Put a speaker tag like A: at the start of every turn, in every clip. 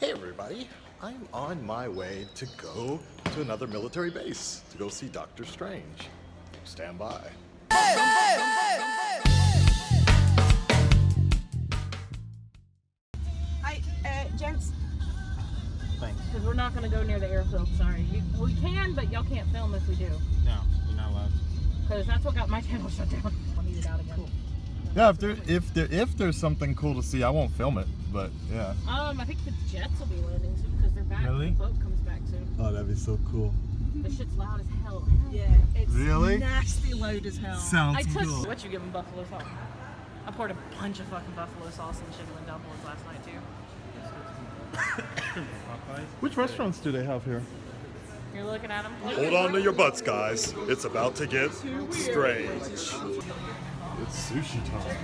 A: Hey everybody, I'm on my way to go to another military base to go see Doctor Strange. Stand by.
B: Hi, gents.
C: Thanks.
D: Because we're not going to go near the airfield, sorry. We can, but y'all can't film if we do.
C: No, you're not allowed.
D: Because that's what got my channel shut down. I'll need it out again. Cool.
A: Yeah, if there's something cool to see, I won't film it, but yeah.
D: I think the jets will be landing soon because they're back.
C: Really?
D: The boat comes back soon.
A: Oh, that'd be so cool.
D: The shit's loud as hell.
B: Yeah, it's
A: Really?
B: nasty loud as hell.
A: Sounds
D: I took
A: cool.
D: what you give them buffalo sauce. I poured a bunch of fucking buffalo sauce in chicken and dumplings last night too.
A: Which restaurants do they have here?
D: You're looking at them.
A: Hold on to your butts, guys. It's about to get strange. It's sushi time.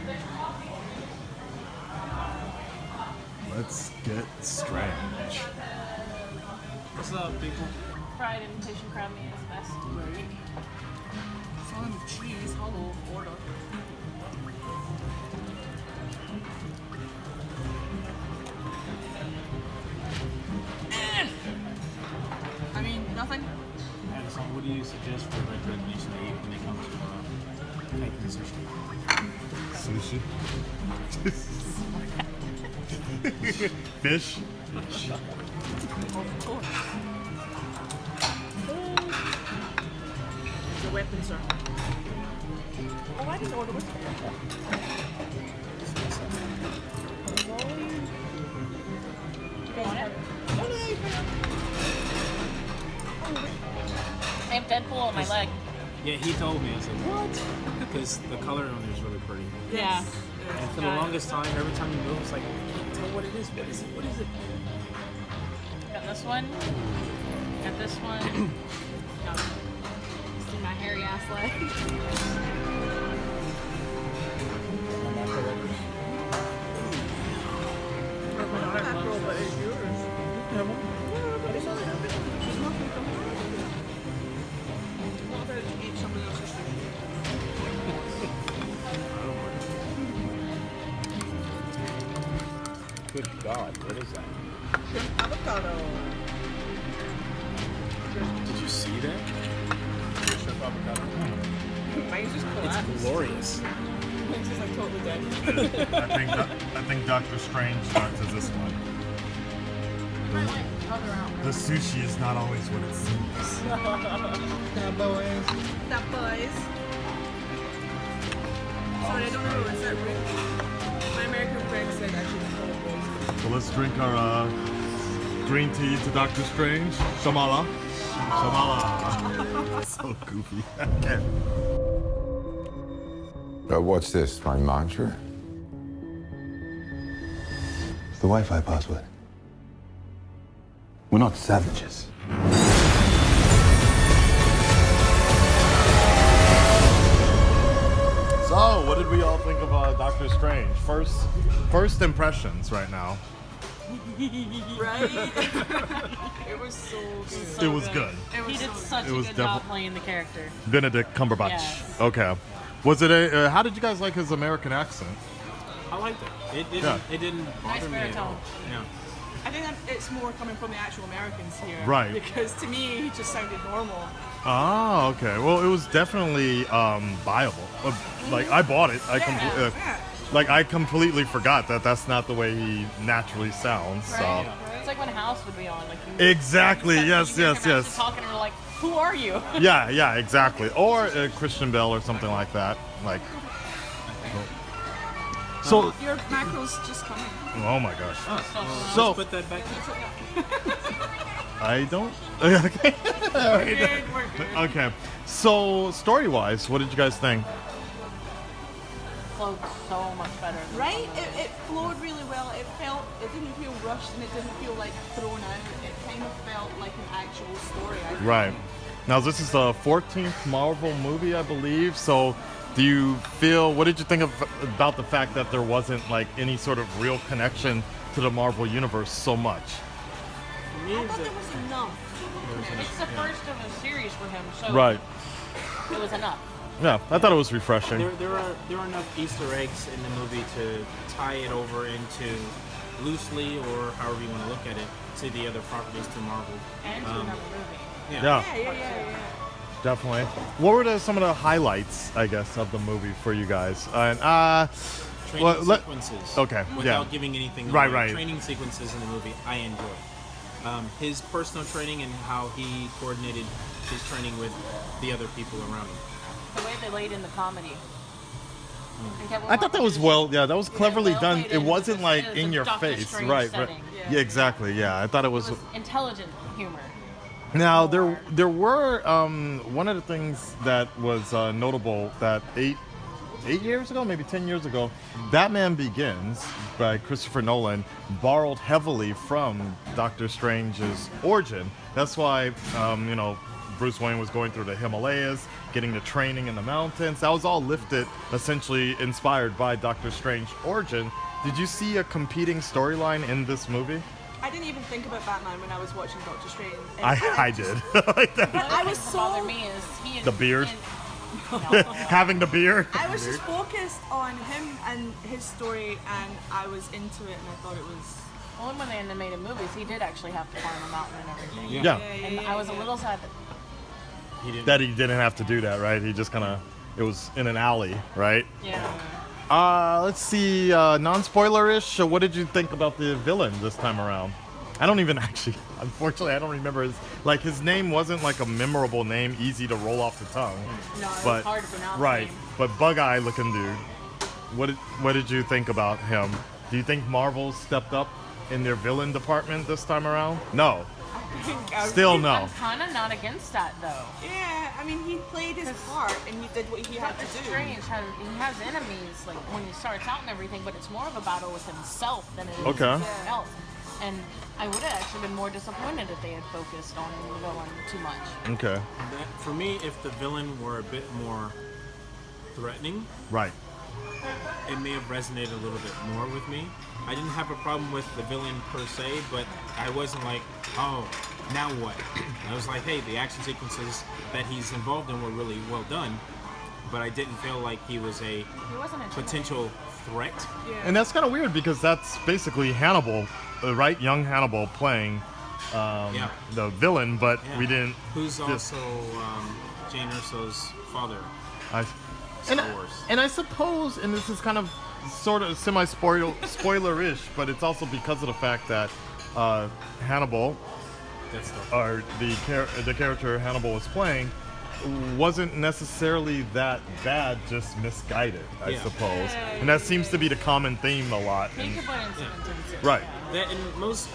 A: Let's get strange.
C: What's up, people?
D: Fried imitation crab meat is the best.
B: Right. Some cheese, hello, order. I mean, nothing.
C: Akasan, what do you suggest for recommendation to eat when it comes to making sushi?
A: Sushi? Fish?
B: Of course. It's a weapon, sir. Oh, I didn't order with
D: I have Deadpool on my leg.
C: Yeah, he told me. I was like, what? Because the color on there is really pretty.
D: Yeah.
C: And for the longest time, every time you move, it's like, I can't tell what it is. What is it? What is it?
D: Got this one. Got this one. Got see my hairy ass leg.
B: but it's yours. Yeah, but it's only happening. There's nothing coming out of it. What about to eat somebody else's food?
C: Good God, what is that?
B: Shrimp avocado.
C: Did you see that? Shrimp avocado.
B: Mine's just collapsed.
C: It's glorious.
B: Mine's just like totally dead.
A: I think Doctor Strange starts as this one. The sushi is not always what it seems.
B: That boys. Sorry, I don't know. Is that Rick? My American friend said I should call it boys.
A: So let's drink our green tea to Doctor Strange. Shamala. Shamala. So goofy.
E: What's this, my mantra? It's the Wi-Fi password. We're not savages.
A: So, what did we all think of Doctor Strange? First impressions right now.
B: Right? It was so good.
A: It was good.
D: He did such
A: It
D: a
A: was
D: good job
A: defi-
D: playing the character.
A: Benedict Cumberbatch.
D: Yes.
A: Okay. Was it a? How did you guys like his American accent?
C: I liked it. It didn't
D: Nice
C: bother me at all.
D: baritone.
C: Yeah.
B: I think that it's more coming from the actual Americans here.
A: Right.
B: Because to me, he just sounded normal.
A: Ah, okay. Well, it was definitely viable. Like I bought it.
B: Yeah.
A: Like I completely forgot that that's not the way he naturally sounds. So.
D: Right. It's like when House would be on. Like
A: Exactly. Yes.
D: Talking and we're like, who are you?
A: Yeah, exactly. Or Christian Bale or something like that. Like. So.
B: Your macros just coming.
A: Oh my gosh.
C: So
A: So
C: put that back.
A: I don't.
B: We're good.
A: Okay. So story-wise, what did you guys think?
D: Flowed so much better. than
B: Right?
D: the other.
B: It flowed really well. It didn't feel rushed and it didn't feel like thrown out. It kind of felt like an actual story. I think.
A: Right. Now this is the 14th Marvel movie, I believe. So, do you feel? What did you think about the fact that there wasn't like any sort of real connection to the Marvel universe so much?
C: For me,
B: I
C: it's
B: thought there was enough.
D: It's the first of a series for him, so
A: Right.
D: it was enough.
A: Yeah, I thought it was refreshing.
C: there are enough Easter eggs in the movie to tie it over into loosely or however you want to look at it, to the other properties to Marvel.
D: And to another movie.
A: Yeah,
B: Yeah.
A: definitely. What were some of the highlights, I guess, of the movie for you guys? And
C: Training
A: well,
C: sequences.
A: okay,
C: Without
A: yeah.
C: giving anything
A: Right,
C: away.
A: right.
C: Training sequences in the movie, I enjoyed. His personal training and how he coordinated his training with the other people around him.
D: The way they laid in the comedy.
A: I thought that was that was cleverly
D: well
A: done.
D: played
A: It
D: in
A: wasn't
D: the-
A: like
D: it was
A: in
D: a
A: your
D: Doctor
A: face,
D: Strange
A: right?
D: setting.
A: Yeah, exactly. Yeah, I thought it was.
D: It was intelligent humor.
A: Now there were one of the things that was notable that 8 years ago, maybe 10 years ago, Batman Begins by Christopher Nolan borrowed heavily from Doctor Strange's origin. That's why Bruce Wayne was going through the Himalayas, getting the training in the mountains. That was all lifted, essentially inspired by Doctor Strange's origin. Did you see a competing storyline in this movie?
B: I didn't even think about Batman when I was watching Doctor Strange.
A: I did. Like that.
B: But I was
D: What
B: so
D: bothered me is he is
A: The beard?
D: No.
A: Having the beard.
B: I was just focused on him and his story, and I was into it, and I thought it was.
D: Well, when they animated movies, he did actually have to climb a mountain and everything.
A: Yeah.
D: And I was a little sad that
C: He didn't.
A: That he didn't have to do that, right? He just kind of, it was in an alley, right?
D: yeah.
A: Let's see, non-spoiler-ish. What did you think about the villain this time around? I don't even actually, unfortunately, I don't remember his name wasn't like a memorable name, easy to roll off the tongue.
D: No, it
A: But
D: was hard to pronounce.
A: right,
D: Name.
A: but Bug-Eye looking dude. What did you think about him? Do you think Marvel stepped up in their villain department this time around? No. Still no.
D: I'm kind of not against that though.
B: Yeah, I mean, he played his part, and he did what he had to
D: Doctor
B: do.
D: Strange has enemies like when he starts out and everything, but it's more of a battle with himself than it is
A: Okay.
D: anything else. And I would have actually been more disappointed if they had focused on the villain too much.
A: Okay.
C: For me, if the villain were a bit more threatening,
A: Right.
C: it may have resonated a little bit more with me. I didn't have a problem with the villain per se, but I wasn't like, oh, now what? I was like, hey, the action sequences that he's involved in were really well done, but I didn't feel like he was a
D: He wasn't a
C: potential threat.
A: And that's kind of weird because that's basically Hannibal, right? Young Hannibal playing the villain, but
C: Yeah.
A: we didn't.
C: Who's also Jane Urso's father.
A: I,
C: Star Wars.
A: And I suppose, and this is kind of sort of spoiler-ish, but it's also because of the fact that Hannibal,
C: That's the
A: or the character Hannibal was playing, wasn't necessarily that bad, just misguided, I
C: Yeah.
A: suppose. And that seems to be the common theme a lot.
D: He could put in some intensity.
A: Right.
C: that, and most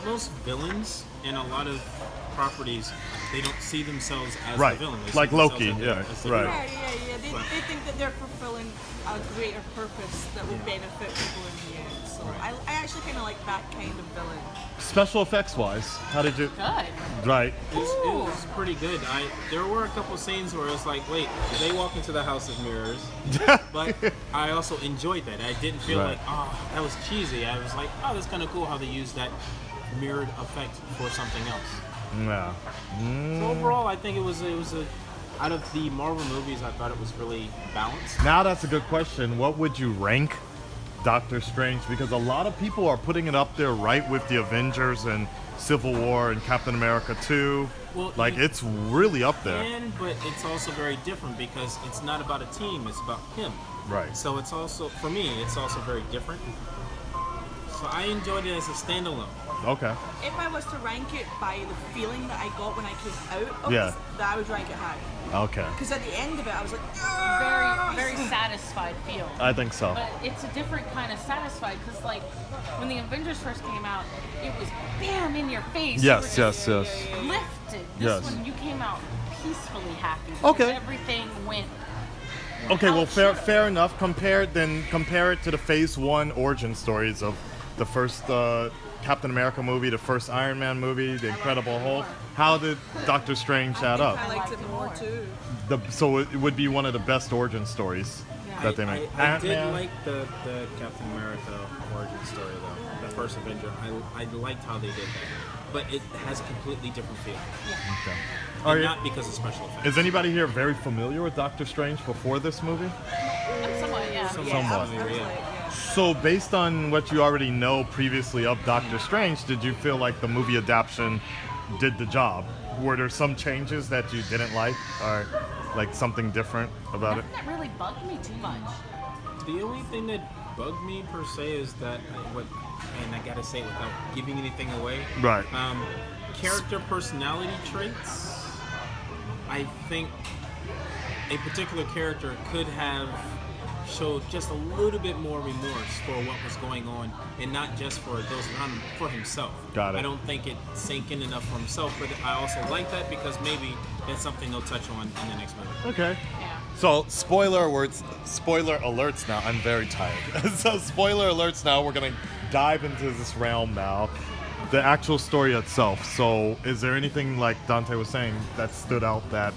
C: villains in a lot of properties, they don't see themselves as
A: Right.
C: the villain. They see
A: Like
C: themselves
A: Loki,
C: as the-
A: yeah,
C: as the
A: right.
C: hero.
B: Yeah. They think that they're fulfilling a greater purpose that will
C: Yeah.
B: benefit people in the end. So I actually kind of like that kind of villain.
A: Special effects-wise, how did you?
D: Good.
A: Right.
C: It was pretty good. There were a couple scenes where it was like, wait, did they walk into the House of Mirrors? But I also enjoyed that. I didn't feel
A: Right.
C: like, oh, that was cheesy. I was like, oh, that's kind of cool how they used that mirrored effect for something else.
A: Yeah.
C: So overall, I think it was a out of the Marvel movies, I thought it was really balanced.
A: Now that's a good question. What would you rank Doctor Strange? Because a lot of people are putting it up there right with the Avengers and Civil War and Captain America 2.
C: Well,
A: Like,
C: you
A: it's really up there.
C: can, but it's also very different because it's not about a team, it's about him.
A: Right.
C: So it's also, for me, it's also very different. So I enjoyed it as a standalone.
A: Okay.
B: If I was to rank it by the feeling that I got when I came out of
A: Yeah.
B: this, that I would rank it high.
A: Okay.
B: Because at the end of it, I was like,
D: Very satisfied feel.
A: I think so.
D: But it's a different kind of satisfied because, like, when the Avengers first came out, it was bam in your face. You
A: Yes,
D: were
A: yes, yes.
D: just lifted. This
A: Yes.
D: one, you came out peacefully happy. Because
A: Okay.
D: Everything went.
A: Okay,
D: how
A: well,
D: it
A: fair
D: should've.
A: fair enough. Compare it to the Phase 1 origin stories of the first Captain America movie, the first Iron Man movie, the Incredible Hulk. How did Doctor Strange add up?
B: I liked it more too.
A: So it would be one of the best origin stories that they made.
C: I did
A: Ant-Man.
C: like the Captain America origin story though. The first Avenger. I liked how they did that. But it has a completely different feel.
A: Okay.
C: And
A: Are you-
C: not because of special effects.
A: Is anybody here very familiar with Doctor Strange before this movie?
D: Somewhat, yeah.
A: Somewhat.
B: I was like, yeah.
A: So, based on what you already know previously of Doctor Strange, did you feel like the movie adaptation did the job? Were there some changes that you didn't like, or like something different about it?
D: Nothing that really bugged me too much.
C: The only thing that bugged me per se is that and I gotta say it without giving anything away.
A: Right.
C: Character personality traits. I think a particular character could have showed just a little bit more remorse for what was going on, and not just for those around him, for himself.
A: Got it.
C: I don't think it sank in enough for himself, but I also like that because maybe that's something they'll touch on in the next movie.
A: Okay.
D: Yeah.
A: So, spoiler alerts now. I'm very tired. So, spoiler alerts now. We're going to dive into this realm now. The actual story itself. So, is there anything, like Dante was saying, that stood out that...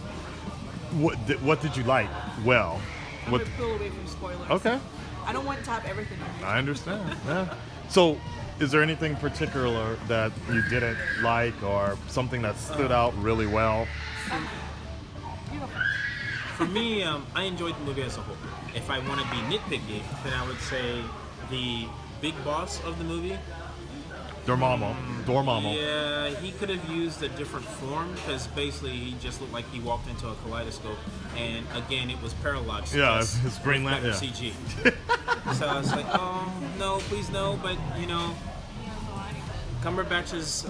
A: What did you like? Well...
B: I'm going to pull away from spoilers.
A: Okay.
B: I don't want to have everything on here.
A: I understand. Yeah. So, is there anything particular that you didn't like, or something that stood out really well?
D: You go first.
C: For me, I enjoyed the movie as a whole. If I want to be nitpicky, then I would say the big boss of the movie.
A: Dormammu.
C: Yeah, he could have used a different form because basically he just looked like he walked into a kaleidoscope, and again it was parallax.
A: Yeah,
C: plus
A: his Green
C: better
A: Lantern.
C: CG. So I was like, oh no, please no. But you know, Cumberbatch's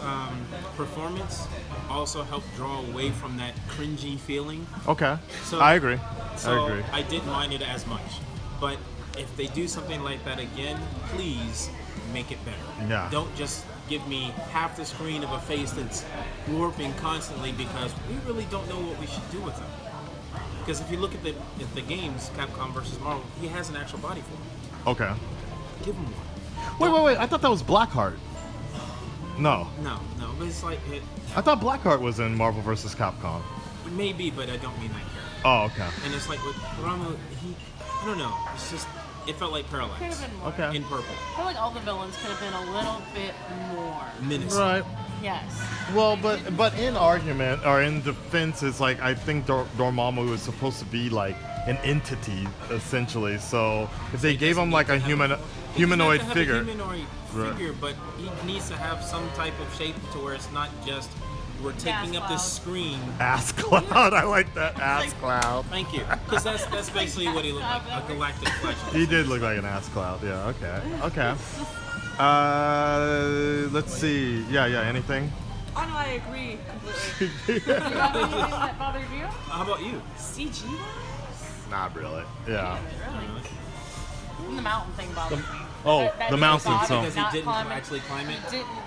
C: performance also helped draw away from that cringy feeling.
A: Okay.
C: So
A: I agree.
C: So
A: I agree.
C: I didn't mind it as much. But if they do something like that again, please make it better.
A: Yeah.
C: Don't just give me half the screen of a face that's warping constantly, because we really don't know what we should do with him. Because if you look at the games, Capcom versus Marvel, he has an actual body for him.
A: Okay.
C: Give him one.
A: Wait. I thought that was Blackheart. No.
C: No. But it's like,
A: I thought Blackheart was in Marvel vs. Capcom.
C: it may be, but I don't mean that character.
A: Oh, okay.
C: And it's like with Rama, I don't know. It's just, it felt like
D: Could
C: Parallax
D: have been more.
A: Okay.
C: in purple.
D: I feel like all the villains could have been a little bit more.
C: Menacing.
A: Right.
D: Yes.
A: Well, but in argument or in defense, it's like I think Dormammu is supposed to be like an entity essentially. So if they gave him like a humanoid
C: He doesn't have to have
A: figure,
C: a humanoid
A: Right.
C: figure, but he needs to have some type of shape to where it's not just we're taking up this screen.
A: ass cloud. I like that ass cloud.
C: Thank you, because that's basically what he looked like, a galactic flesh.
A: He did look like an ass cloud. Yeah. Okay. Let's see. Yeah. Anything?
B: Oh no, I agree completely.
D: You have anything that bothered you?
C: How about you?
B: CG wise?
A: Not really. Yeah.
D: Really? The mountain thing bothered me.
A: Oh,
D: That
A: the
D: didn't
A: mountain,
D: bother
A: so-
D: me,
C: Because he
D: not
C: didn't
D: climbing.
C: actually climb it.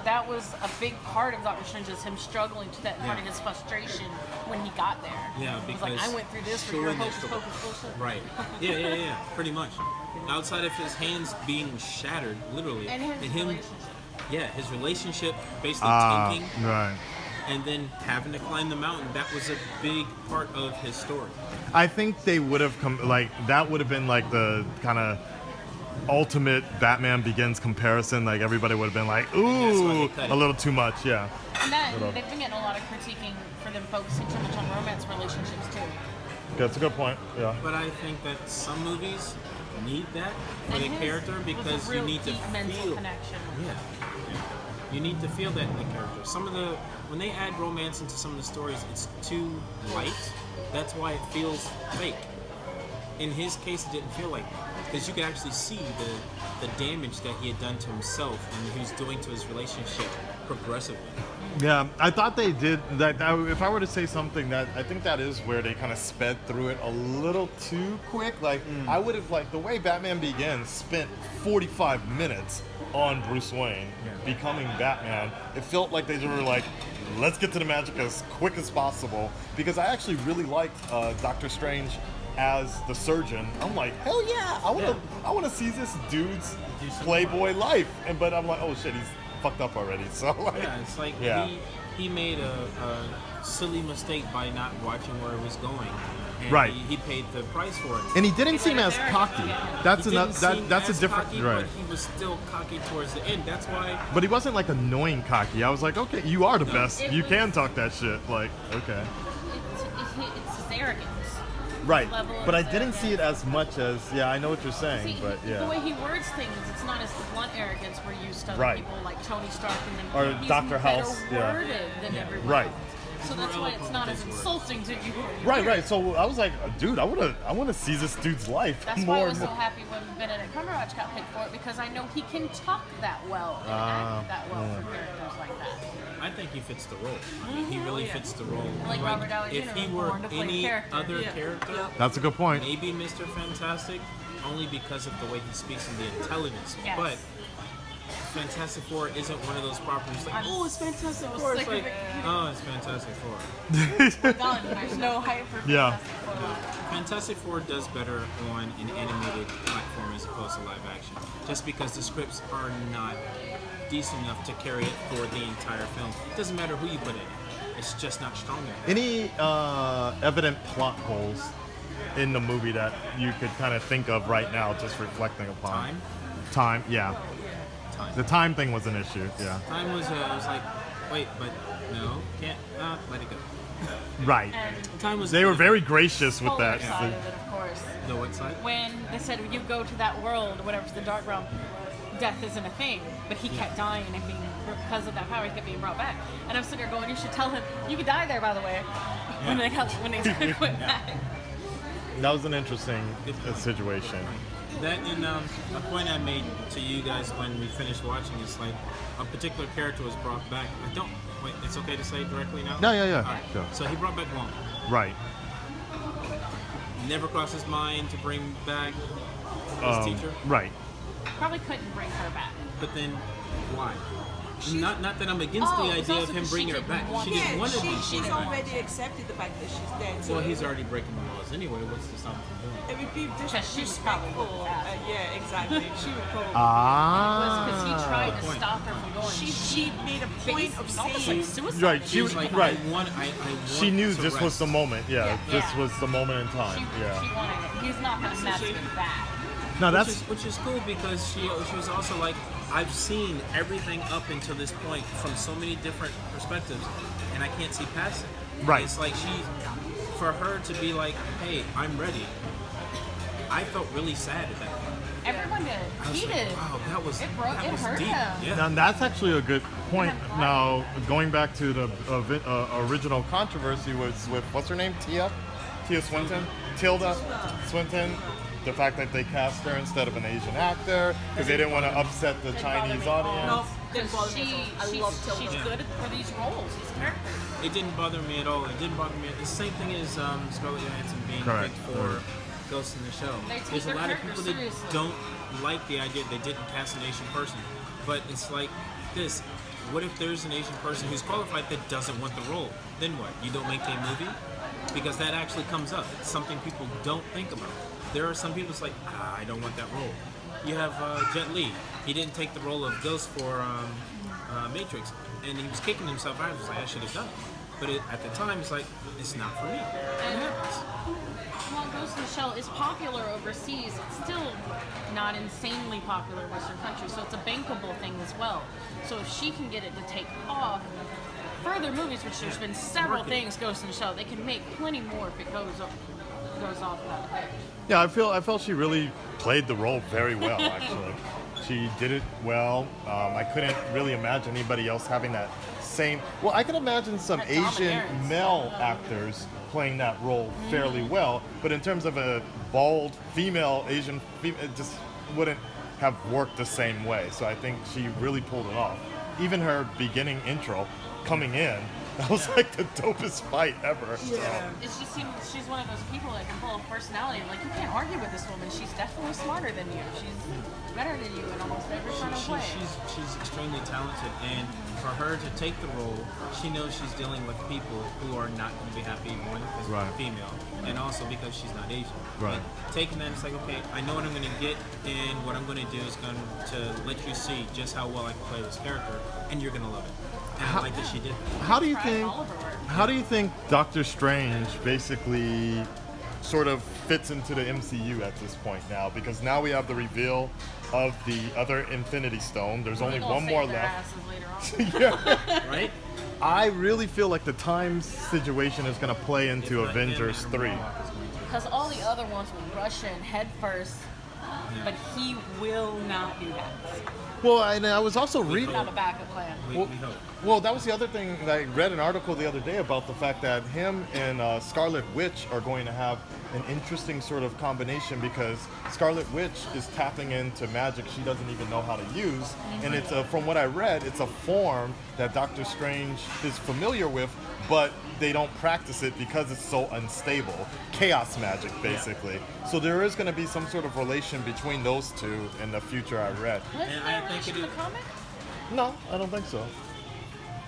D: That was a big part of Doctor Strange, is him struggling to that part of his frustration when he got there.
C: Yeah,
D: He was like,
C: because
D: I went through this for your
C: showing
D: hocus
C: this-
D: pocus bullshit.
C: Right. Yeah. Pretty much. Outside of his hands being shattered, literally,
D: And his relationship.
C: Yeah, his relationship basically tanking,
A: Right.
C: and then having to climb the mountain. That was a big part of his story.
A: I think they would have come like that would have been like the kind of ultimate Batman Begins comparison. Like everybody would have been like,
C: That's why
A: ooh,
C: they cut it.
A: a little too much. Yeah.
D: And they've been getting a lot of critiquing for them focusing too much on romance relationships too.
A: That's a good point. Yeah.
C: But I think that some movies need that for
D: And
C: the
D: his
C: character,
D: was a
C: because you
D: real
C: need to
D: deep mental
C: feel.
D: connection.
C: Yeah. You need to feel that in the character. When they add romance into some of the stories, it's too light. That's why it feels fake. In his case, it didn't feel like that, because you could actually see the damage that he had done to himself and he was doing to his relationship progressively.
A: Yeah, I thought they did that. If I were to say something, that I think that is where they kind of sped through it a little too quick. Like I would have the way Batman Begins spent 45 minutes on Bruce Wayne becoming Batman. It felt like they were like, let's get to the magic as quick as possible. Because I actually really liked Doctor Strange as the surgeon. I'm like, hell yeah, I want to see this dude's playboy life. But I'm like, oh shit, he's fucked up already. So like,
C: Yeah, it's like
A: yeah.
C: he made a silly mistake by not watching where it was going. And
A: Right.
C: He paid the price for it.
A: and he didn't seem
D: let
A: as
D: it there.
A: cocky.
D: Yeah.
A: That's
C: He
A: another.
C: didn't seem
A: That's a
C: as
A: different.
C: cocky,
A: Right.
C: But he was still cocky towards the end. That's why.
A: But he wasn't like annoying cocky. I was like, okay, you are the best.
D: It
A: You
D: was-
A: can talk that shit. Like, okay.
D: It's his arrogance.
A: Right.
D: level.
A: But I
D: of
A: didn't see it
D: arrogance.
A: as much as, yeah, I know what you're saying,
D: See,
A: but
D: the way
A: yeah.
D: he words things, it's not as the blunt arrogance we're used to.
A: Right.
D: People like Tony Stark and them.
A: Or
D: He's
A: Dr.
D: better
A: House, yeah.
D: worded than everyone
A: Right.
D: else. So that's
C: more
D: why it's not
C: eloquent
D: as
C: with his
D: insulting to you.
A: Right. So I was like, dude, I want to see this dude's life
D: That's
A: more
D: why I
A: and
D: was so
A: more.
D: happy when Benedict Cumberbatch got picked for it, because I know he can talk that well and act that well for characters like that.
C: I think he fits the role. I mean, he really fits the role.
D: Like Robert Downey
C: if
D: Jr.
C: he
D: was
C: were
D: born to play a
C: any
D: character.
C: other
B: Yeah.
C: character,
A: That's a good point.
C: maybe Mr. Fantastic, only because of the way he speaks and the intelligence.
D: Yes.
C: But Fantastic Four isn't one of those properties like,
D: I'm
C: oh, it's Fantastic
D: so
C: Four. It's
D: sick of
C: like,
D: it.
C: oh, it's Fantastic Four.
D: We're done. There's no hype for
A: Yeah.
D: Fantastic Four left.
C: Fantastic Four does better on an animated platform as opposed to live action, just because the scripts are not decent enough to carry it for the entire film. It doesn't matter who you put in it; it's just not strong enough.
A: Any evident plot holes in the movie that you could kind of think of right now, just reflecting upon? Time, yeah.
C: Time.
A: The time thing was an issue, yeah.
C: Time was, I was like, wait, but no, can't, let it go.
A: Right.
D: And
C: Time was.
A: They were very gracious with
D: polar
A: that.
D: side of it, of course.
C: The what side?
D: When they said you go to that world, whatever's the dark realm, death isn't a thing. But he kept dying and being, because of that power, he kept being brought back. And I'm sitting there going, you should tell him you could die there, by the way. When they went back.
A: That was an interesting situation.
C: That and a point I made to you guys when we finished watching is like a particular character was brought back. I don't wait. It's okay to say directly now.
A: No, yeah.
C: All right.
A: Go.
C: So he brought back Wong.
A: Right.
C: Never crossed his mind to bring back his teacher.
A: Right.
D: Probably couldn't bring her back.
C: But then why? Not that I'm against
D: Oh,
C: the
D: it's
C: idea
D: also
C: of him
D: 'cause
C: bringing
D: she
C: her back.
D: didn't want
C: She didn't want to be
B: she's
C: brought back.
B: already accepted the fact that she's dead. So
C: Well, he's already breaking the laws anyway. What's to stop him from doing it?
B: it would be
D: Because she was probably
B: disrespectful.
D: with that.
B: Yeah, exactly. She would probably.
D: Because he tried to
C: point.
D: stop her from going.
B: She made a point of
D: almost
B: saying.
D: like suicide.
A: Right.
C: She was like,
A: right.
C: I want
A: She knew
C: to
A: this was
C: rest.
A: the moment. Yeah. This
D: Yeah.
A: was the moment in time.
D: She
A: Yeah.
D: wanted it. He's not going to mess with that.
A: No, that's
C: Which is cool because she was also like, I've seen everything up until this point from so many different perspectives, and I can't see past it.
A: Right.
C: It's like for her to be like, hey, I'm ready. I felt really sad at that point.
D: Everyone did.
C: I was
D: He
C: like,
D: did.
C: wow, that was
D: It hurt
C: deep.
D: him.
C: Yeah.
A: now that's actually a good point.
D: Yeah.
A: Now going back to the original controversy was with what's her name, Tilda Swinton. The fact that they cast her instead of an Asian actor because they didn't want to upset the Chinese audience.
B: No, didn't bother me at all. I love
D: she's
B: Tilda.
D: good for these roles, these characters.
C: It didn't bother me at all. It didn't bother me. The same thing as Scarlett Johansson being
A: Correct.
C: picked for Ghost in the Shell.
D: They take
C: There's a
D: their
C: lot of
D: characters
C: people that
D: seriously.
C: don't like the idea they didn't cast an Asian person. But it's like this. What if there's an Asian person who's qualified that doesn't want the role? Then what? You don't make a movie? Because that actually comes up. It's something people don't think about. There are some people that's like, I don't want that role. You have Jet Li. He didn't take the role of Ghost for Matrix, and he was kicking himself out. He was like, I should have done it. But at the time, it's like, it's not for me. What happens?
D: While Ghost in the Shell is popular overseas, it's still not insanely popular in Western countries, so it's a bankable thing as well. So if she can get it to take off, further movies, which there's been several things Ghost in the Shell, they can make plenty more if it goes off that way.
A: Yeah, I felt she really played the role very well. Actually, she did it well. I couldn't really imagine anybody else having that same. Well, I could imagine some
D: That
A: Asian
D: dominance.
A: male actors playing that role fairly well, but in terms of a bald female Asian, it just wouldn't have worked the same way. So I think she really pulled it off. Even her beginning intro, coming in, that was like the dopest fight ever. So.
B: Yeah.
D: It just seems she's one of those people that can pull a personality. Like, you can't argue with this woman. She's definitely smarter than you. She's better than you in almost every kind of way.
C: She's extremely talented, and for her to take the role, she knows she's dealing with people who are not going to be happy, one, because
A: Right.
C: she's female, and also because she's not Asian.
A: Right.
C: But taking that, it's like, okay, I know what I'm going to get, and what I'm going to do is going to let you see just how well I can play this character, and you're going to love it. And I like that she did that.
A: How do you
D: Tried
A: think?
D: all of her work.
A: How do you think Doctor Strange basically sort of fits into the MCU at this point now? Because now we have the reveal of the other Infinity Stone. There's only
D: They're gonna
A: one more
D: save their
A: left.
D: asses later on.
A: Yeah.
C: Right?
A: I really feel like the time situation is going to play into
C: If not him,
A: Avengers
C: Adam
A: 3.
C: Warlock is going to.
D: Because all the other ones will rush in head first, but he will not do that.
A: Well, and I was also reading.
D: Have a backup plan.
C: We hope.
A: Well, that was the other thing. I read an article the other day about the fact that him and Scarlet Witch are going to have an interesting sort of combination because Scarlet Witch is tapping into magic she doesn't even know how to use, and it's from what I read, it's a form that Doctor Strange is familiar with, but they don't practice it because it's so unstable. Chaos magic, basically. So there is going to be some sort of relation between those two in the future. I read.
D: Wasn't
C: And
D: there
C: I
D: a
C: think
D: relation
C: it
D: in the
C: is-
D: comic?
A: No, I don't think so.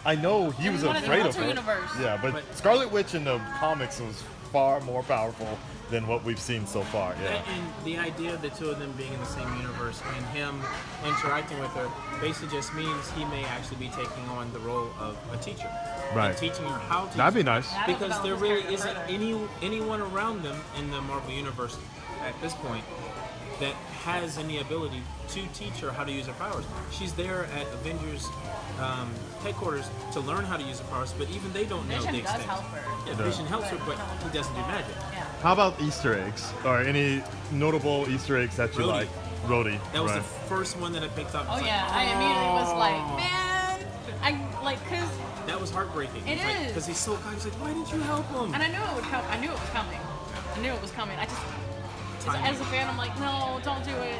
A: I know he was
D: one of the
A: afraid of her.
D: multi-universe.
A: Yeah, but
C: But-
A: Scarlet Witch in the comics was far more powerful than what we've seen so far. Yeah.
C: And the idea of the two of them being in the same universe and him interacting with her basically just means he may actually be taking on the role of a teacher.
A: Right.
C: And teaching her how to
A: That'd be
C: use it.
A: nice.
D: That'll
C: Because
D: develop
C: there
D: his
C: really
D: character
C: isn't
D: further.
C: anyone around them in the Marvel Universe at this point that has any ability to teach her how to use her powers. She's there at Avengers headquarters to learn how to use her powers, but even they don't know
D: Vision
C: the
D: does
C: extent.
D: help her.
C: Yeah, Vision helps her, but he doesn't do magic.
D: Yeah.
A: How about Easter eggs or any notable Easter eggs that you
C: Rhodey.
A: like? Rhodey.
C: That was
A: right.
C: the first one that I picked up.
D: Oh
C: It's
D: yeah,
C: like,
D: I immediately was like,
C: "Oh."
D: man, I like, cause,
C: That was heartbreaking.
D: It is.
C: Because he's so kind. He's like, why didn't you help him?
D: and I knew it would come. I knew it was coming. I knew it was coming. I just, as a fan, I'm like, no, don't do it.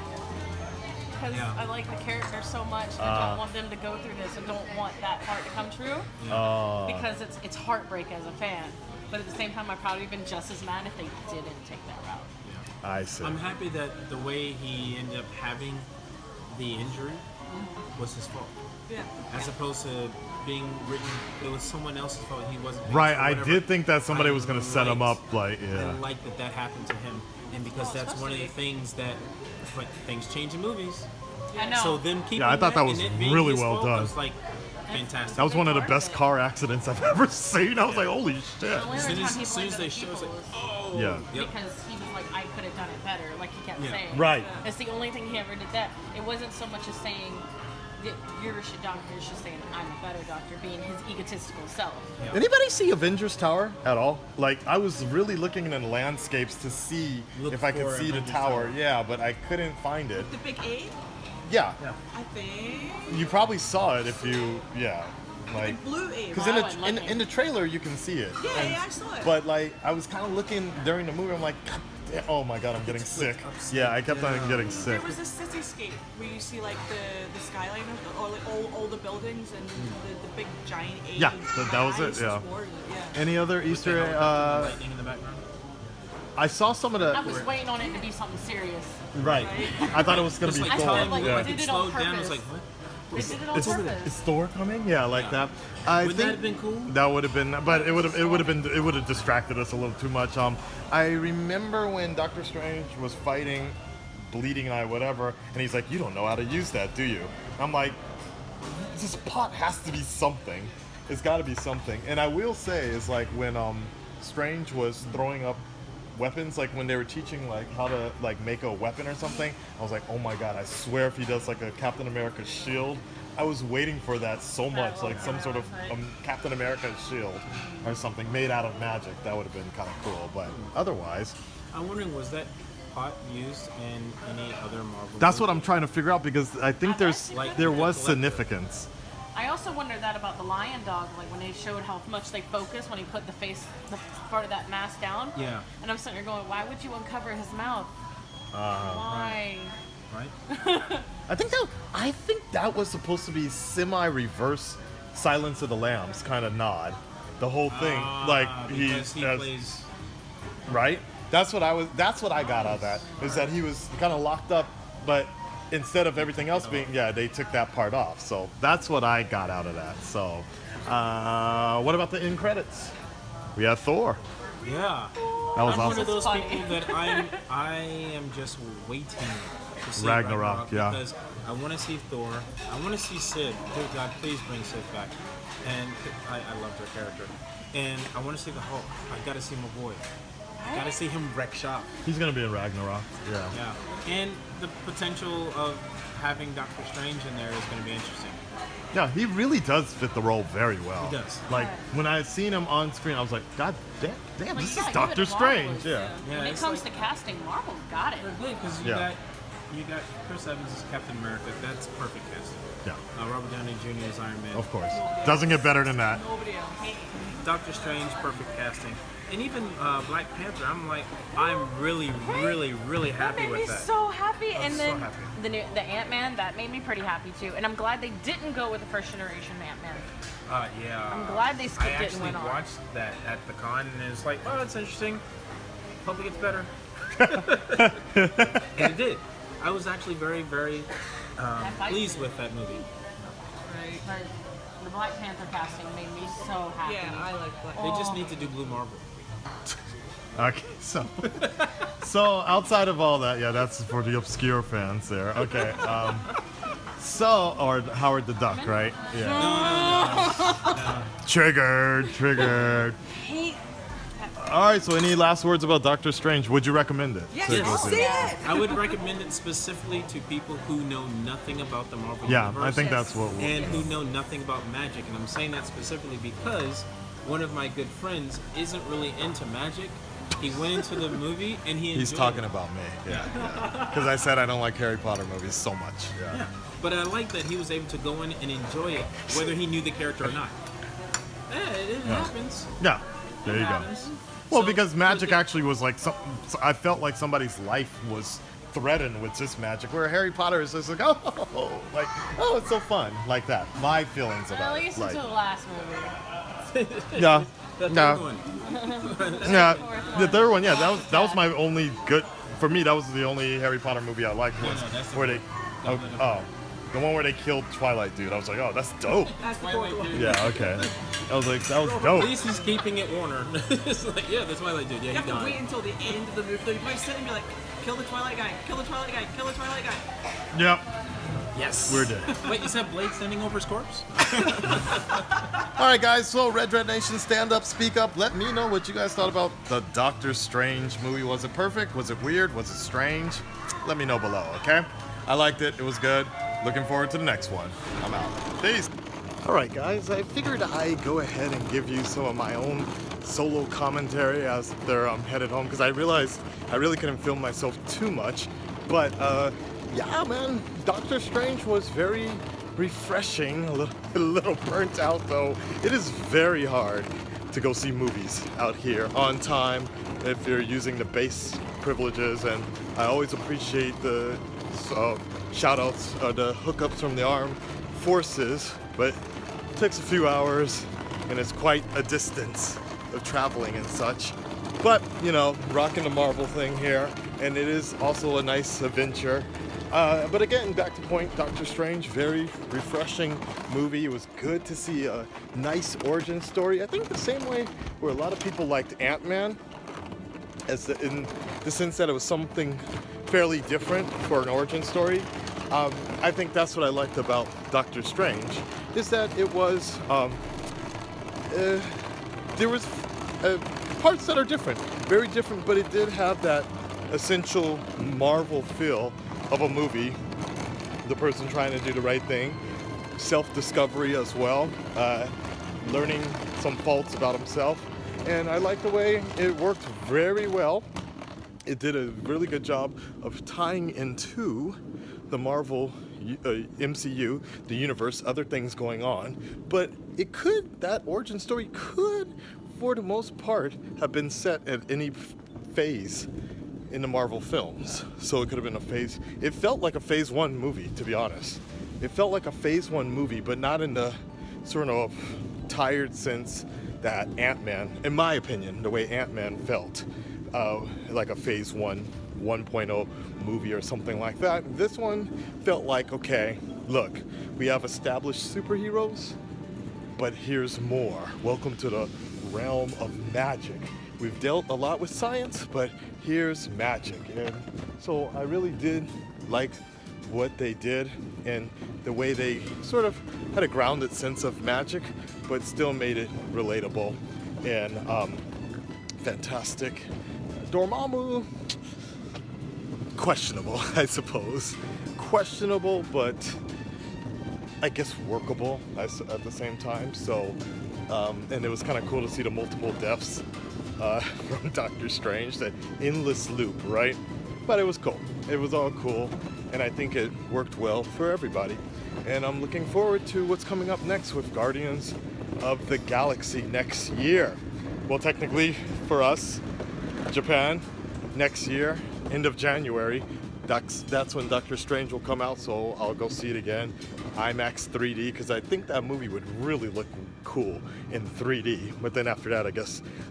D: Because
C: Yeah.
D: I like the character so much, and I don't want them to go through this. I don't want that part to come true. Because it's heartbreak as a fan. But at the same time, I'd probably been just as mad if they didn't take that route.
A: I see.
C: I'm happy that the way he ended up having the injury was his fault.
B: Yeah.
C: As opposed to being written, it was someone else's fault. He wasn't.
A: Right,
C: or
A: I
C: whatever.
A: did think that somebody
C: I
A: was going to set him
C: liked-
A: up, like,
C: I
A: yeah.
C: like that happened to him, and because that's one of the things that, but things change in movies.
D: I know.
C: So them keeping
A: Yeah, I thought that was
C: and it being
A: really
C: his
A: well
C: fault,
A: done.
C: I was like, fantastic.
A: That was one of the
D: Worth
A: best
D: it.
A: car accidents I've ever seen. I was like, holy shit.
D: The only
C: As
D: other
C: soon
D: time he
C: as soon
D: blamed
C: as
D: other
C: they showed, I was like,
D: people
C: oh.
A: Yeah.
C: Yep.
D: because he was like, I could have done it better, like he kept
C: Yeah.
D: saying.
A: Right.
D: It's the only thing he ever did that. It wasn't so much as saying that you're a shit doctor, it's just saying I'm a better doctor, being his egotistical self.
A: Anybody see Avengers Tower at all? Like, I was really looking in the landscapes to see
C: Look
A: if I could
C: for
A: see the
C: Avengers
A: tower.
C: Tower.
A: Yeah, but I couldn't find it.
B: The big A,
A: Yeah,
B: I think.
A: you probably saw it if you, yeah. Like,
B: Big blue A.
A: because
B: right?
D: I wasn't looking.
A: in the trailer you can see it.
B: Yeah,
A: And-
B: yeah, I saw it.
A: But like, I was kind of looking during the movie. I'm like, God damn, oh my god, I'm getting sick. Yeah, I kept on getting sick.
B: There was a cityscape where you see like the skyline of or like all the buildings and the big giant A.
A: Yeah, that was it,
B: eyes
A: yeah.
B: toward it, yeah.
A: Any other Easter egg?
C: Lightning in the background.
A: I saw some of
D: I
A: the.
D: was waiting on it to be something serious.
A: Right. I thought it was gonna
C: Just
A: be
C: like
A: Thor.
C: time,
D: like,
A: yeah.
C: like
D: they
C: it
D: did it on
C: slowed down. It's
D: purpose.
C: like, what?
D: They did it on
A: Is
D: purpose.
A: Thor coming? Yeah, like that. I
C: Wouldn't
A: think
C: that have been cool?
A: That would have been, but it would have distracted us a little too much. I remember when Doctor Strange was fighting, bleeding eye, whatever, and he's like, "You don't know how to use that, do you?" I'm like, "This pot has to be something. It's got to be something." And I will say, is like when Strange was throwing up weapons, like when they were teaching like how to like make a weapon or something, I was like, oh my god, I swear if he does like a Captain America shield, I was waiting for that so much, like some sort of Captain America shield or something made out of magic. That would have been kind of cool, but otherwise,
C: I'm wondering, was that pot used in any other Marvel?
A: that's what
C: movie?
A: I'm trying to figure out because I think
C: Like
A: there
C: the
A: was
C: collector.
A: significance.
D: I also wondered that about the lion dog, like when they showed how much they focused when he put the part of that mask down.
C: Yeah.
D: And I'm sitting there going, why would you uncover his mouth? Why?
C: Right?
A: I think that was supposed to be semi-reverse Silence of the Lambs kind of nod. The whole thing, like
C: because he
A: has-
C: plays.
A: right? That's what I got out of that. Is that he was kind of locked up, but instead of everything else being, they took that part off. So that's what I got out of that. So, what about the end credits? We have Thor.
C: Yeah.
A: That was
C: I'm one of
A: awesome.
C: those
D: Funny.
C: people that I am just waiting to see
A: Ragnarok, yeah.
C: because I want to see Thor. I want to see Sid. Dear God, please bring Sid back. And I loved her character. And I want to see the Hulk. I got to see my boy. I got to see him wreck shop.
A: He's gonna be in Ragnarok. Yeah.
C: Yeah. And the potential of having Doctor Strange in there is going to be interesting.
A: Yeah, he really does fit the role very well.
C: He does.
A: Like when I seen him on screen, I was like, God damn,
D: Like,
A: this
D: yeah,
A: is
D: you
A: Doctor
D: had
A: Strange.
D: Marvel's,
A: Yeah.
C: Yeah,
D: When it
C: it's
D: comes
C: like-
D: to casting, Marvel got it.
C: They're good because
A: Yeah.
C: you got Chris Evans as Captain America. That's perfect casting.
A: Yeah.
C: Robert Downey Jr. as Iron Man.
A: Of course. Doesn't get better than that.
B: Nobody else.
C: Doctor Strange, perfect casting. And even Black Panther, I'm really
D: That
C: happy
D: made me
C: with that.
D: so happy.
C: I'm
D: And
C: so
D: then
C: happy.
D: the Ant-Man, that made me pretty happy too. And I'm glad they didn't go with the first generation Ant-Man.
C: Yeah.
D: I'm glad they skipped
C: I
D: it and
C: actually
D: went on.
C: watched that at the con, and it's like, oh, that's interesting. Hope it gets better. And it did. I was actually very
D: fight
C: pleased
D: scene.
C: with that movie.
B: Right.
D: But the Black Panther casting made me so happy.
B: Yeah, I like Black.
C: They just need to do Blue Marvel.
A: Okay, so outside of all that, yeah, that's for the obscure fans there. Okay, or Howard the Duck, right? Yeah. Triggered.
D: Hate.
A: All right, so any last words about Doctor Strange? Would you recommend it?
B: Yes,
A: to go
B: I'll
A: see?
B: say it.
C: I would recommend it specifically to people who know nothing about the Marvel
A: Yeah,
C: Universe.
A: I think that's what we'll
C: and who know nothing about magic. And I'm saying that specifically because one of my good friends isn't really into magic. He went into the movie and he enjoyed
A: He's talking
C: it.
A: about me, yeah. Because I said I don't like Harry Potter movies so much.
C: Yeah. But I like that he was able to go in and enjoy it, whether he knew the character or not. Yeah, it happens.
A: Yeah, there
C: It
A: you go.
C: happens.
A: Well,
C: So-
A: because magic
C: so-
A: actually was like I felt like somebody's life was threatened with this magic, where Harry Potter is just like, oh, it's so fun, like that. My feelings
D: At
A: about
D: least
A: it.
D: until the last movie.
A: Yeah,
C: The third
A: yeah,
C: one.
A: yeah. The third one, yeah, that was my only good. For me, that was the only Harry Potter movie I liked. Was
C: no, that's the
A: where they,
C: fourth one.
A: the one where they killed Twilight dude. I was like, oh, that's dope.
B: That's the fourth one.
A: Yeah, okay. I was like, that was
C: At
A: dope.
C: least he's keeping it Warner. It's like, yeah, that's Twilight dude. Yeah,
B: You have
C: he
B: to
C: died.
B: wait until the end of the movie. You might sit and be like, kill the Twilight guy, kill the Twilight guy, kill the Twilight guy.
A: Yep,
C: Yes.
A: we're dead.
C: Wait, is that Blade standing over his corpse?
A: All right, guys. So, Red Nation, stand up, speak up. Let me know what you guys thought about the Doctor Strange movie. Was it perfect? Was it weird? Was it strange? Let me know below, okay? I liked it. It was good. Looking forward to the next one. I'm out. Peace. All right, guys. I figured I'd go ahead and give you some of my own solo commentary as they're headed home, because I realized I really couldn't film myself too much. But yeah, man, Doctor Strange was very refreshing, a little burnt out though. It is very hard to go see movies out here on time if you're using the base privileges, and I always appreciate the shout outs, the hookups from the armed forces, but it takes a few hours and it's quite a distance of traveling and such. But, you know, rocking the Marvel thing here, and it is also a nice adventure. But again, back to point, Doctor Strange, very refreshing movie. It was good to see a nice origin story. I think the same way where a lot of people liked Ant-Man, in the sense that it was something fairly different for an origin story. I think that's what I liked about Doctor Strange, is that it was, there was parts that are different, very different, but it did have that essential Marvel feel of a movie. The person trying to do the right thing, self-discovery as well, learning some faults about himself, and I like the way it worked very well. It did a really good job of tying into the Marvel MCU, the universe, other things going on, but that origin story could, for the most part, have been set at any phase in the Marvel films. So it could have been a phase, it felt like a phase 1 movie, to be honest. It felt like a phase 1 movie, but not in the sort of tired sense that Ant-Man, in my opinion, the way Ant-Man felt, like a phase 1 1.0 movie or something like that. This one felt like, okay, look, we have established superheroes, but here's more. Welcome to the realm of magic. We've dealt a lot with science, but here's magic. And so I really did like what they did and the way they sort of had a grounded sense of magic, but still made it relatable and fantastic. Dormammu, questionable, I suppose. Questionable, but I guess, workable at the same time. So, and it was kind of cool to see the multiple deaths from Doctor Strange, that endless loop, right? But it was cool. It was all cool, and I think it worked well for everybody. And I'm looking forward to what's coming up next with Guardians of the Galaxy next year. Well, technically for us, Japan, next year, end of January, that's when Doctor Strange will come out, so I'll go see it again. IMAX 3D, because I think that movie would really look cool in 3D. But then after that,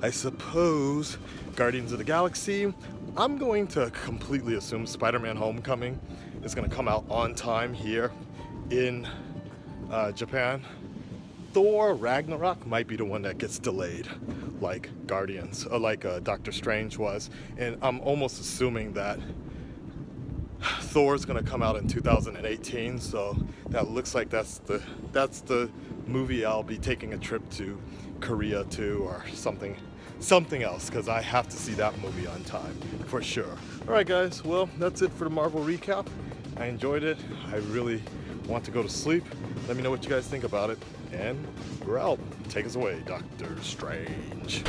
A: I suppose Guardians of the Galaxy. I'm going to completely assume Spider-Man Homecoming is going to come out on time here in Japan. Thor Ragnarok might be the one that gets delayed, like Guardians, or like Doctor Strange was. And I'm almost assuming that Thor's gonna come out in 2018, so that looks like that's the movie I'll be taking a trip to Korea to, or something else, because I have to see that movie on time for sure. All right, guys. Well, that's it for the Marvel recap. I enjoyed it. I really want to go to sleep. Let me know what you guys think about it, and we're out. Take us away, Doctor Strange.